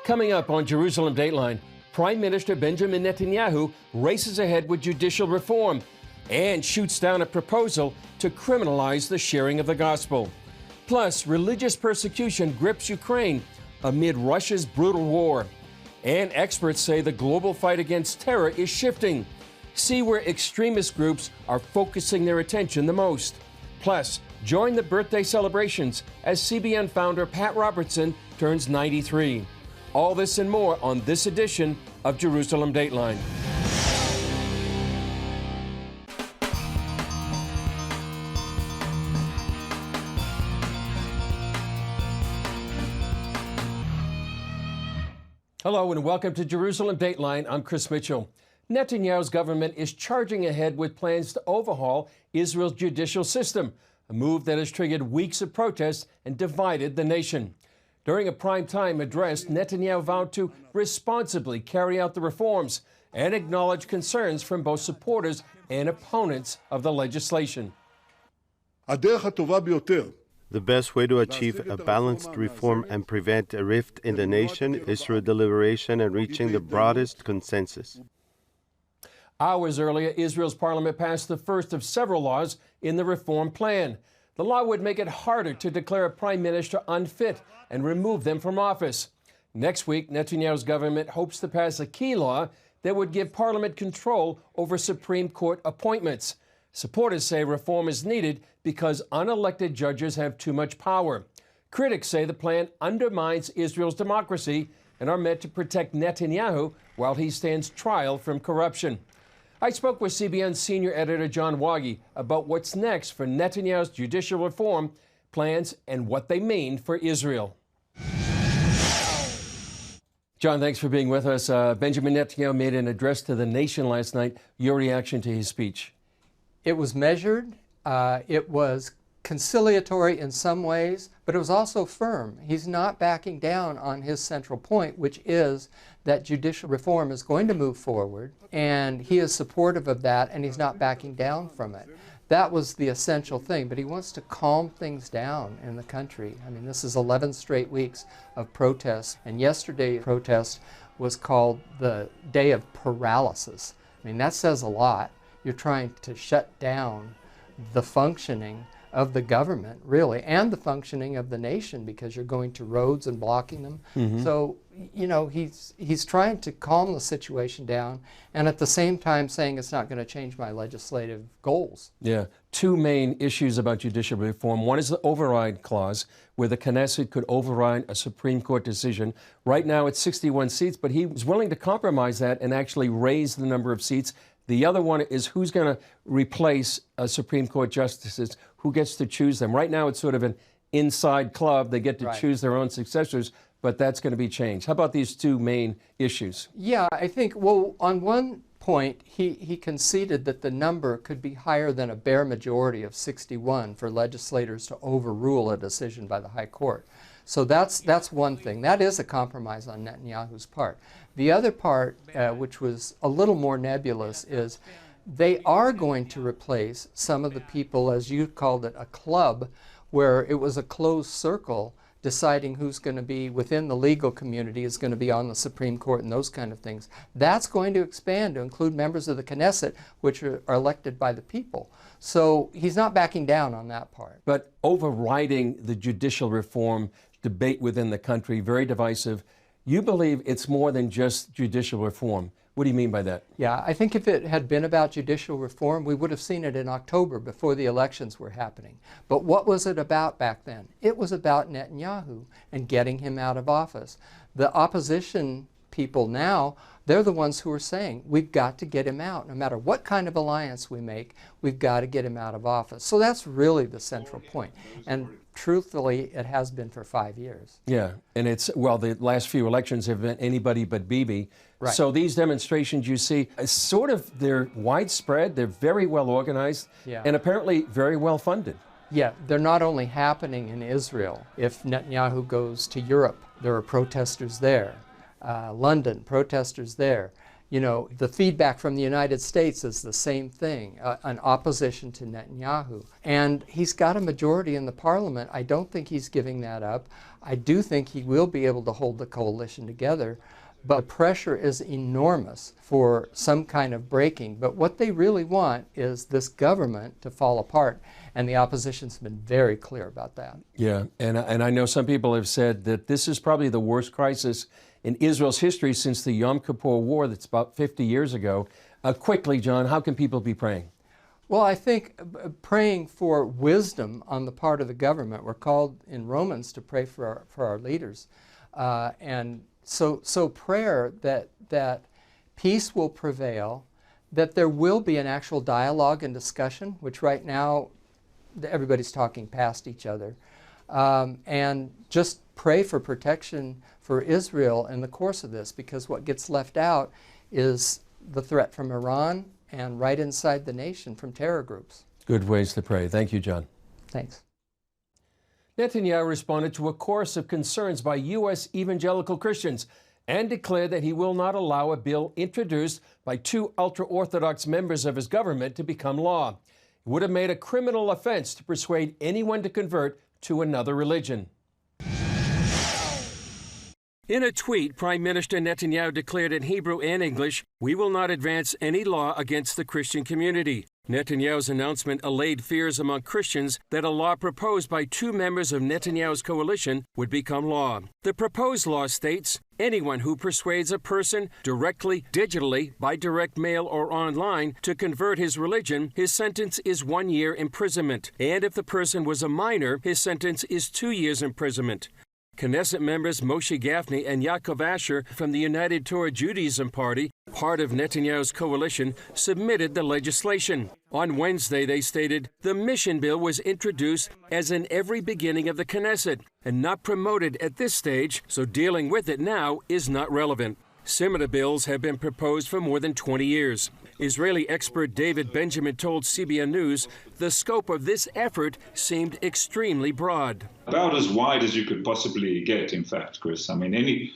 Coming up on Jerusalem Dateline, Prime Minister Benjamin Netanyahu races ahead with judicial reform and shoots down a proposal to criminalize the sharing of the gospel. Plus, religious persecution grips Ukraine amid Russia's brutal war. And experts say the global fight against terror is shifting. See where extremist groups are focusing their attention the most. Plus, join the birthday celebrations as CBN founder Pat Robertson turns 93. All this and more on this edition of Jerusalem Dateline. Hello and welcome to Jerusalem Dateline. I'm Chris Mitchell. Netanyahu's government is charging ahead with plans to overhaul Israel's judicial system, a move that has triggered weeks of protests and divided the nation. During a primetime address, Netanyahu vowed to responsibly carry out the reforms and acknowledge concerns from both supporters and opponents of the legislation. The best way to achieve a balanced reform and prevent a rift in the nation is through deliberation and reaching the broadest consensus. Hours earlier, Israel's parliament passed the first of several laws in the reform plan. The law would make it harder to declare a prime minister unfit and remove them from office. Next week, Netanyahu's government hopes to pass a key law that would give parliament control over Supreme Court appointments. Supporters say reform is needed because unelected judges have too much power. Critics say the plan undermines Israel's democracy and are meant to protect Netanyahu while he stands trial from corruption. I spoke with CBN's senior editor John Wagi about what's next for Netanyahu's judicial reform plans and what they mean for Israel. John, thanks for being with us. Benjamin Netanyahu made an address to the nation last night. Your reaction to his speech? It was measured. It was conciliatory in some ways, but it was also firm. He's not backing down on his central point, which is that judicial reform is going to move forward, and he is supportive of that, and he's not backing down from it. That was the essential thing, but he wants to calm things down in the country. I mean, this is 11 straight weeks of protests, and yesterday's protest was called the Day of Paralysis. I mean, that says a lot. You're trying to shut down the functioning of the government, really, and the functioning of the nation, because you're going to roads and blocking them. So, you know, he's trying to calm the situation down, and at the same time saying it's not going to change my legislative goals. Yeah. Two main issues about judicial reform. One is the override clause, where the Knesset could override a Supreme Court decision. Right now it's 61 seats, but he was willing to compromise that and actually raise the number of seats. The other one is who's going to replace Supreme Court justices, who gets to choose them. Right now it's sort of an inside club. They get to choose their own successors, but that's going to be changed. How about these two main issues? Yeah, I think, well, on one point, he conceded that the number could be higher than a bare majority of 61 for legislators to overrule a decision by the High Court. So that's one thing. That is a compromise on Netanyahu's part. The other part, which was a little more nebulous, is they are going to replace some of the people, as you called it, a club, where it was a closed circle deciding who's going to be within the legal community, is going to be on the Supreme Court and those kind of things. That's going to expand to include members of the Knesset, which are elected by the people. So he's not backing down on that part. But overriding the judicial reform debate within the country, very divisive. You believe it's more than just judicial reform. What do you mean by that? Yeah, I think if it had been about judicial reform, we would have seen it in October before the elections were happening. But what was it about back then? It was about Netanyahu and getting him out of office. The opposition people now, they're the ones who are saying, we've got to get him out. No matter what kind of alliance we make, we've got to get him out of office. So that's really the central point. And truthfully, it has been for 5 years. Yeah, and it's, well, the last few elections have been anybody but Bibi. Right. So these demonstrations you see, sort of, they're widespread, they're very well organized, and apparently very well funded. Yeah, they're not only happening in Israel. If Netanyahu goes to Europe, there are protesters there. London, protesters there. You know, the feedback from the United States is the same thing, an opposition to Netanyahu. And he's got a majority in the parliament. I don't think he's giving that up. I do think he will be able to hold the coalition together, but the pressure is enormous for some kind of breaking. But what they really want is this government to fall apart, and the opposition's been very clear about that. Yeah, and I know some people have said that this is probably the worst crisis in Israel's history since the Yom Kippur War that's about 50 years ago. Quickly, John, how can people be praying? Well, I think praying for wisdom on the part of the government. We're called in Romans to pray for our leaders. And so prayer that peace will prevail, that there will be an actual dialogue and discussion, which right now everybody's talking past each other. And just pray for protection for Israel in the course of this, because what gets left out is the threat from Iran and right inside the nation from terror groups. Good ways to pray. Thank you, John. Thanks. Netanyahu responded to a chorus of concerns by U.S. evangelical Christians and declared that he will not allow a bill introduced by two ultra-Orthodox members of his government to become law. It would have made a criminal offense to persuade anyone to convert to another religion. In a tweet, Prime Minister Netanyahu declared in Hebrew and English, "We will not advance any law against the Christian community." Netanyahu's announcement allayed fears among Christians that a law proposed by two members of Netanyahu's coalition would become law. The proposed law states, anyone who persuades a person directly, digitally, by direct mail or online to convert his religion, his sentence is 1 year imprisonment. And if the person was a minor, his sentence is 2 years imprisonment. Knesset members Moshe Gafni and Yaakov Asher from the United Torah Judaism Party, part of Netanyahu's coalition, submitted the legislation. On Wednesday, they stated, the mission bill was introduced as in every beginning of the Knesset and not promoted at this stage, so dealing with it now is not relevant. Similar bills have been proposed for more than 20 years. Israeli expert David Benjamin told CBN News the scope of this effort seemed extremely broad. About as wide as you could possibly get, in fact, Chris. I mean, anything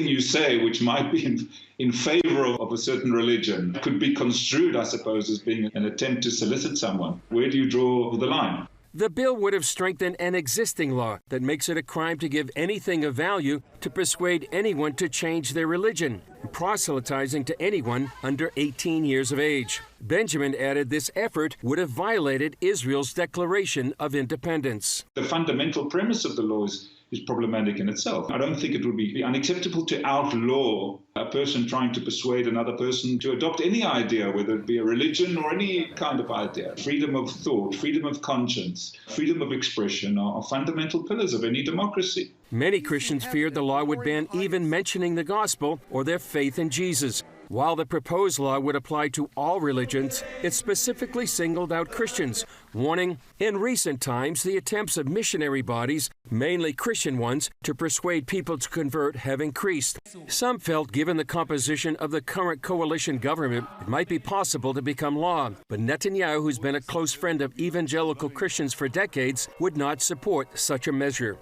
you say which might be in favor of a certain religion could be construed, I suppose, as being an attempt to solicit someone. Where do you draw the line? The bill would have strengthened an existing law that makes it a crime to give anything of value to persuade anyone to change their religion, proselytizing to anyone under 18 years of age. Benjamin added this effort would have violated Israel's Declaration of Independence. The fundamental premise of the law is problematic in itself. I don't think it would be unacceptable to outlaw a person trying to persuade another person to adopt any idea, whether it be a religion or any kind of idea. Freedom of thought, freedom of conscience, freedom of expression are fundamental pillars of any democracy. Many Christians feared the law would ban even mentioning the gospel or their faith in Jesus. While the proposed law would apply to all religions, it specifically singled out Christians, warning, in recent times, the attempts of missionary bodies, mainly Christian ones, to persuade people to convert have increased. Some felt given the composition of the current coalition government, it might be possible to become law. But Netanyahu, who's been a close friend of evangelical Christians for decades, would not support such a measure.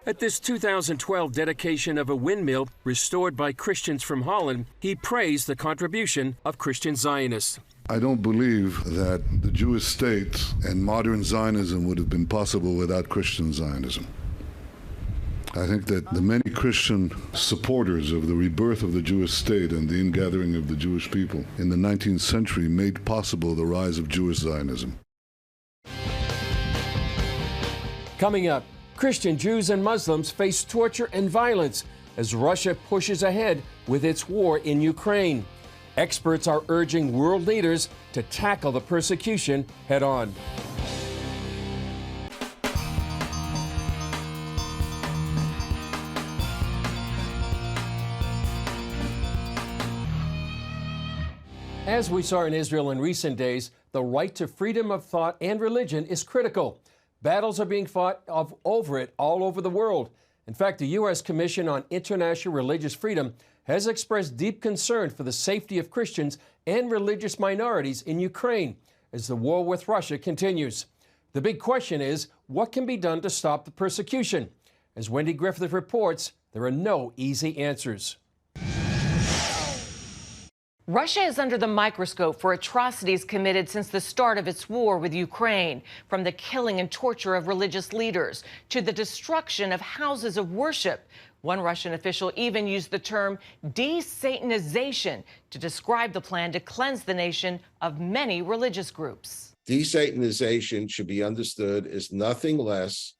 At this 2012 dedication of a windmill restored by Christians from Holland, he praised the contribution of Christian Zionists. I don't believe that the Jewish state and modern Zionism would have been possible without Christian Zionism. I think that the many Christian supporters of the rebirth of the Jewish state and the ingathering of the Jewish people in the 19th century made possible the rise of Jewish Zionism. Coming up, Christian Jews and Muslims face torture and violence as Russia pushes ahead with its war in Ukraine. Experts are urging world leaders to tackle the persecution head on. As we saw in Israel in recent days, the right to freedom of thought and religion is critical. Battles are being fought over it all over the world. In fact, the U.S. Commission on International Religious Freedom has expressed deep concern for the safety of Christians and religious minorities in Ukraine as the war with Russia continues. The big question is, what can be done to stop the persecution? As Wendy Griffith reports, there are no easy answers. Russia is under the microscope for atrocities committed since the start of its war with Ukraine, from the killing and torture of religious leaders to the destruction of houses of worship. One Russian official even used the term de-Satanization to describe the plan to cleanse the nation of many religious groups. De-Satanization should be understood as nothing less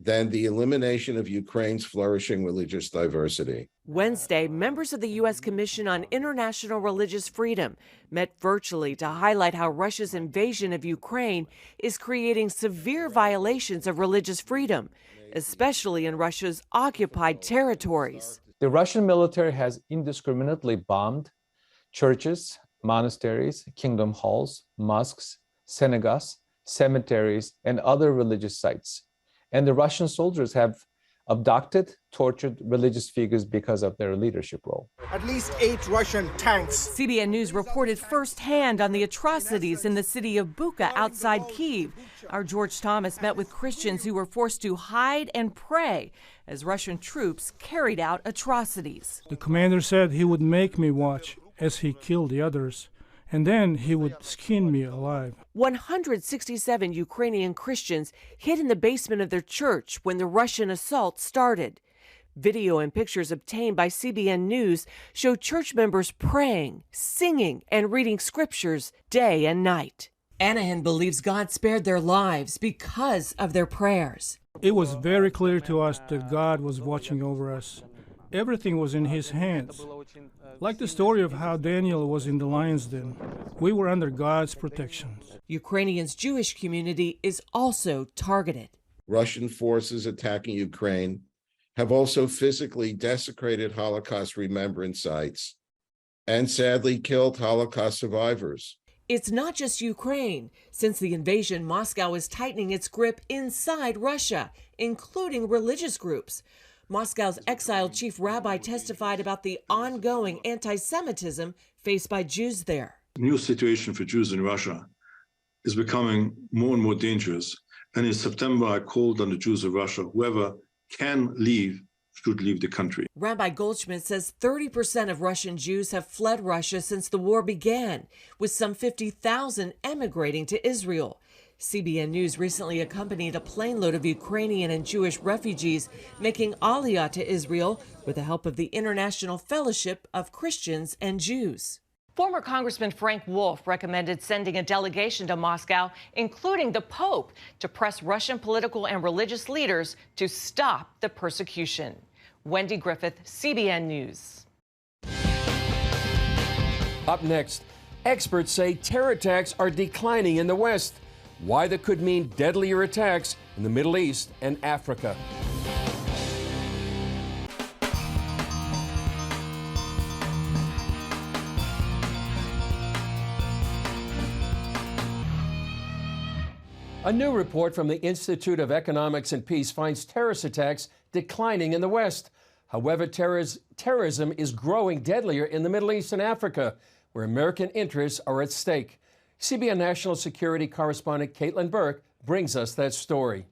than the elimination of Ukraine's flourishing religious diversity. Wednesday, members of the U.S. Commission on International Religious Freedom met virtually to highlight how Russia's invasion of Ukraine is creating severe violations of religious freedom, especially in Russia's occupied territories. The Russian military has indiscriminately bombed churches, monasteries, kingdom halls, mosques, synagogues, cemeteries, and other religious sites. And the Russian soldiers have abducted, tortured religious figures because of their leadership role. At least 8 Russian tanks. CBN News reported firsthand on the atrocities in the city of Bucha outside Kyiv. Our George Thomas met with Christians who were forced to hide and pray as Russian troops carried out atrocities. The commander said he would make me watch as he killed the others, and then he would skin me alive. 167 Ukrainian Christians hid in the basement of their church when the Russian assault started. Video and pictures obtained by CBN News show church members praying, singing, and reading scriptures day and night. Anahan believes God spared their lives because of their prayers. It was very clear to us that God was watching over us. Everything was in his hands. Like the story of how Daniel was in the lion's den, we were under God's protection. Ukrainians' Jewish community is also targeted. Russian forces attacking Ukraine have also physically desecrated Holocaust remembrance sites and sadly killed Holocaust survivors. It's not just Ukraine. Since the invasion, Moscow is tightening its grip inside Russia, including religious groups. Moscow's exiled chief rabbi testified about the ongoing anti-Semitism faced by Jews there. The new situation for Jews in Russia is becoming more and more dangerous. And in September, I called on the Jews of Russia, whoever can leave should leave the country. Rabbi Goldschmidt says 30% of Russian Jews have fled Russia since the war began, with some 50,000 emigrating to Israel. CBN News recently accompanied a plane load of Ukrainian and Jewish refugees making Aliyah to Israel with the help of the International Fellowship of Christians and Jews. Former Congressman Frank Wolf recommended sending a delegation to Moscow, including the Pope, to press Russian political and religious leaders to stop the persecution. Wendy Griffith, CBN News. Up next, experts say terror attacks are declining in the West. Why that could mean deadlier attacks in the Middle East and Africa. A new report from the Institute of Economics and Peace finds terrorist attacks declining in the West. However, terrorism is growing deadlier in the Middle East and Africa, where American interests are at stake. CBN National Security Correspondent Caitlin Burke brings us that story.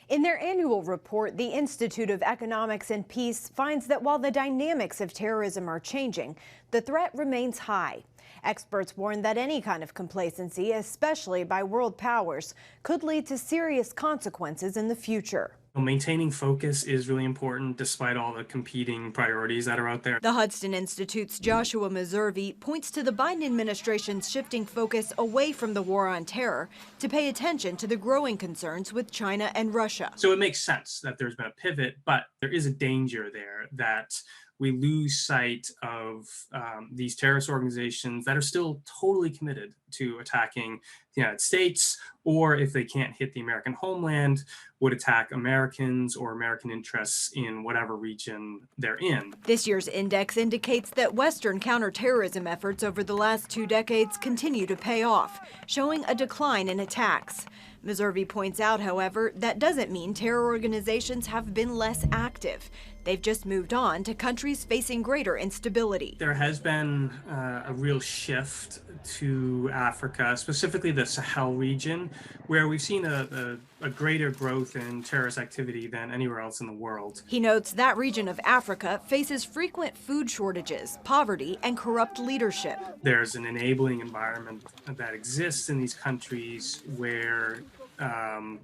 In their annual report, the Institute of Economics and Peace finds that while the dynamics of terrorism are changing, the threat remains high. Experts warn that any kind of complacency, especially by world powers, could lead to serious consequences in the future. Maintaining focus is really important despite all the competing priorities that are out there. The Hudson Institute's Joshua Meservey points to the Biden administration's shifting focus away from the war on terror to pay attention to the growing concerns with China and Russia. So it makes sense that there's been a pivot, but there is a danger there that we lose sight of these terrorist organizations that are still totally committed to attacking the United States, or if they can't hit the American homeland, would attack Americans or American interests in whatever region they're in. This year's index indicates that Western counterterrorism efforts over the last 2 decades continue to pay off, showing a decline in attacks. Meserve points out, however, that doesn't mean terror organizations have been less active. They've just moved on to countries facing greater instability. There has been a real shift to Africa, specifically the Sahel region, where we've seen a greater growth in terrorist activity than anywhere else in the world. He notes that region of Africa faces frequent food shortages, poverty, and corrupt leadership. There's an enabling environment that exists in these countries where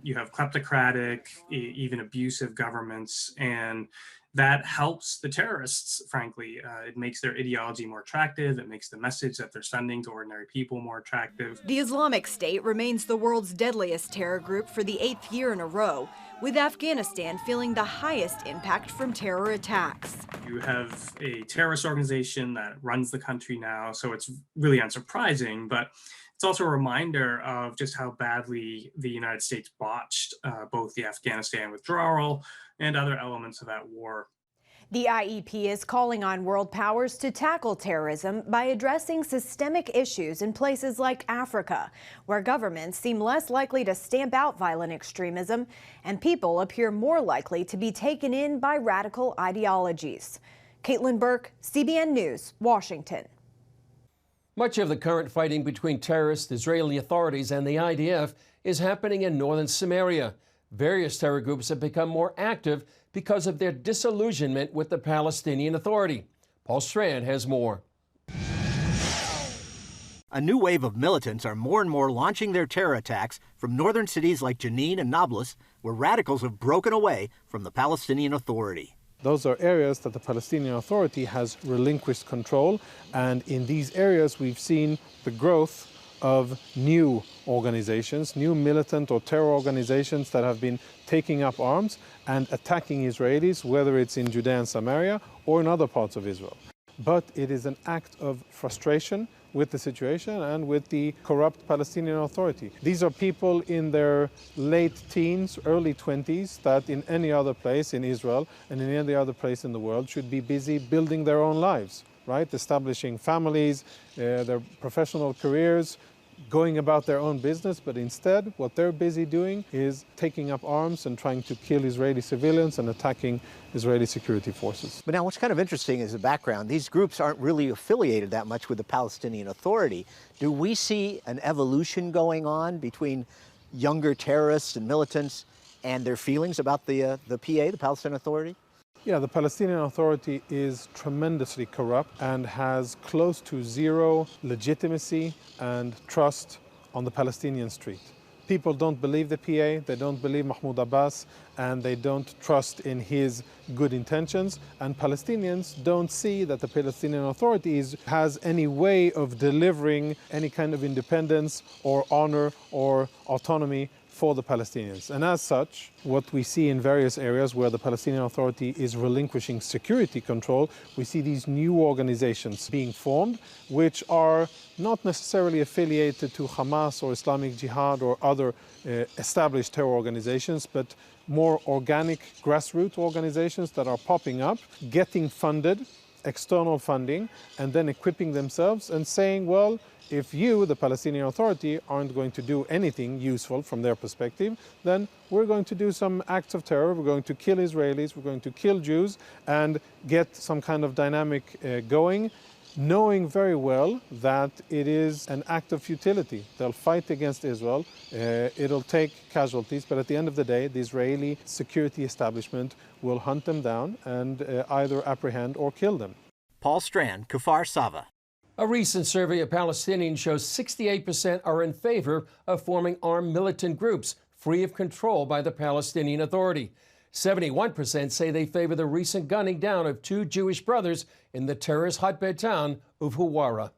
you have kleptocratic, even abusive governments, and that helps the terrorists, frankly. It makes their ideology more attractive. It makes the message that they're sending to ordinary people more attractive. The Islamic State remains the world's deadliest terror group for the 8th year in a row, with Afghanistan feeling the highest impact from terror attacks. You have a terrorist organization that runs the country now, so it's really unsurprising, but it's also a reminder of just how badly the United States botched both the Afghanistan withdrawal and other elements of that war. The IEP is calling on world powers to tackle terrorism by addressing systemic issues in places like Africa, where governments seem less likely to stamp out violent extremism and people appear more likely to be taken in by radical ideologies. Caitlin Burke, CBN News, Washington. Much of the current fighting between terrorist Israeli authorities and the IDF is happening in northern Samaria. Various terror groups have become more active because of their disillusionment with the Palestinian Authority. Paul Strand has more. A new wave of militants are more and more launching their terror attacks from northern cities like Jenin and Nablus, where radicals have broken away from the Palestinian Authority. Those are areas that the Palestinian Authority has relinquished control, and in these areas we've seen the growth of new organizations, new militant or terror organizations that have been taking up arms and attacking Israelis, whether it's in Judea and Samaria or in other parts of Israel. But it is an act of frustration with the situation and with the corrupt Palestinian Authority. These are people in their late teens, early 20s, that in any other place in Israel and in any other place in the world should be busy building their own lives, right? Establishing families, their professional careers, going about their own business, but instead what they're busy doing is taking up arms and trying to kill Israeli civilians and attacking Israeli security forces. But now what's kind of interesting is the background. These groups aren't really affiliated that much with the Palestinian Authority. Do we see an evolution going on between younger terrorists and militants and their feelings about the PA, the Palestinian Authority? Yeah, the Palestinian Authority is tremendously corrupt and has close to zero legitimacy and trust on the Palestinian street. People don't believe the PA, they don't believe Mahmoud Abbas, and they don't trust in his good intentions. And Palestinians don't see that the Palestinian Authority has any way of delivering any kind of independence or honor or autonomy for the Palestinians. And as such, what we see in various areas where the Palestinian Authority is relinquishing security control, we see these new organizations being formed, which are not necessarily affiliated to Hamas or Islamic Jihad or other established terror organizations, but more organic grassroots organizations that are popping up, getting funded, external funding, and then equipping themselves and saying, well, if you, the Palestinian Authority, aren't going to do anything useful from their perspective, then we're going to do some acts of terror, we're going to kill Israelis, we're going to kill Jews, and get some kind of dynamic going, knowing very well that it is an act of futility. They'll fight against Israel, it'll take casualties, but at the end of the day, the Israeli security establishment will hunt them down and either apprehend or kill them. Paul Strand, Kfar Sava. A recent survey of Palestinians shows 68% are in favor of forming armed militant groups free of control by the Palestinian Authority. 71% say they favor the recent gunning down of 2 Jewish brothers in the terrorist hotbed town of Huwara.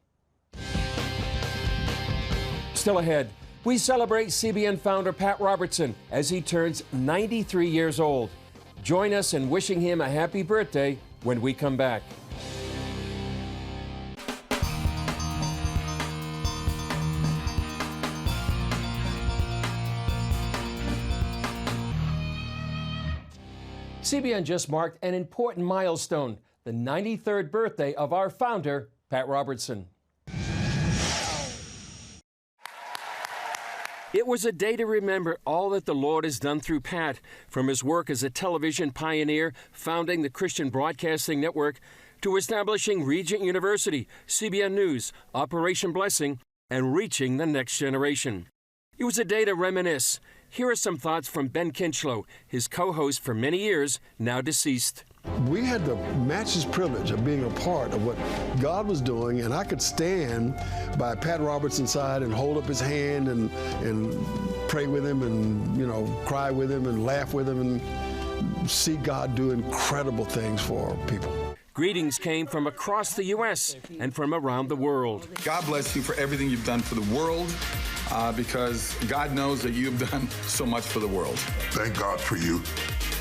Still ahead, we celebrate CBN founder Pat Robertson as he turns 93 years old. Join us in wishing him a happy birthday when we come back. CBN just marked an important milestone, the 93rd birthday of our founder, Pat Robertson. It was a day to remember all that the Lord has done through Pat, from his work as a television pioneer, founding the Christian Broadcasting Network, to establishing Regent University, CBN News, Operation Blessing, and reaching the next generation. It was a day to reminisce. Here are some thoughts from Ben Kinchlow, his co-host for many years, now deceased. We had the matchless privilege of being a part of what God was doing, and I could stand by Pat Robertson's side and hold up his hand and pray with him and, you know, cry with him and laugh with him and see God do incredible things for people. Greetings came from across the U.S. and from around the world. God bless you for everything you've done for the world, because God knows that you've done so much for the world. Thank God for you.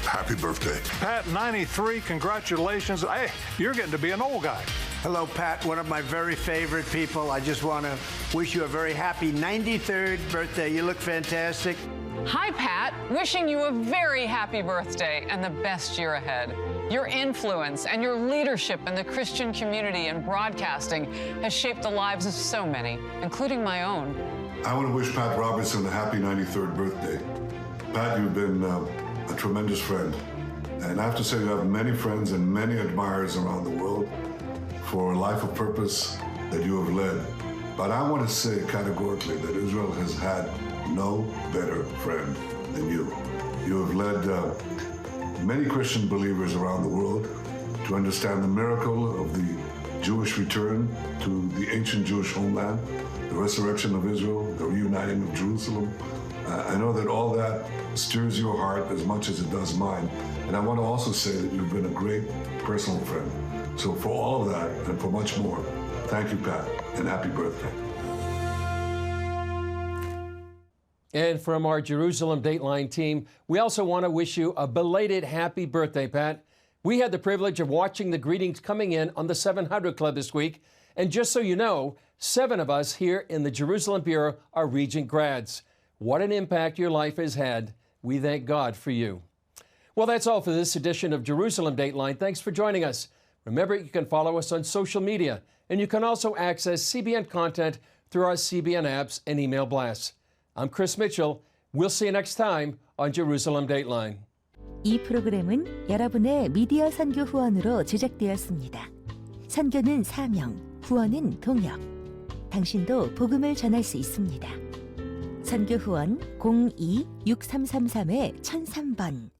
Happy birthday. Pat, 93, congratulations. Hey, you're getting to be an old guy. Hello, Pat, one of my very favorite people. I just want to wish you a very happy 93rd birthday. You look fantastic. Hi, Pat. Wishing you a very happy birthday and the best year ahead. Your influence and your leadership in the Christian community and broadcasting has shaped the lives of so many, including my own. I want to wish Pat Robertson a happy 93rd birthday. Pat, you've been a tremendous friend. And I have to say you have many friends and many admirers around the world for a life of purpose that you have led. But I want to say categorically that Israel has had no better friend than you. You have led many Christian believers around the world to understand the miracle of the Jewish return to the ancient Jewish homeland, the resurrection of Israel, the reuniting of Jerusalem. I know that all that stirs your heart as much as it does mine. And I want to also say that you've been a great personal friend. So for all of that and for much more, thank you, Pat, and happy birthday. And from our Jerusalem Dateline team, we also want to wish you a belated happy birthday, Pat. We had the privilege of watching the greetings coming in on the 700 Club this week. And just so you know, 7 of us here in the Jerusalem Bureau are Regent grads. What an impact your life has had. We thank God for you. Well, that's all for this edition of Jerusalem Dateline. Thanks for joining us. Remember, you can follow us on social media, and you can also access CBN content through our CBN apps and email blasts. I'm Chris Mitchell. We'll see you next time on Jerusalem Dateline. 이 프로그램은 여러분의 미디어 선교 후원으로 제작되었습니다. 선교는 사명, 후원은 동역. 당신도 복음을 전할 수 있습니다. 선교 후원 02-6333-1003번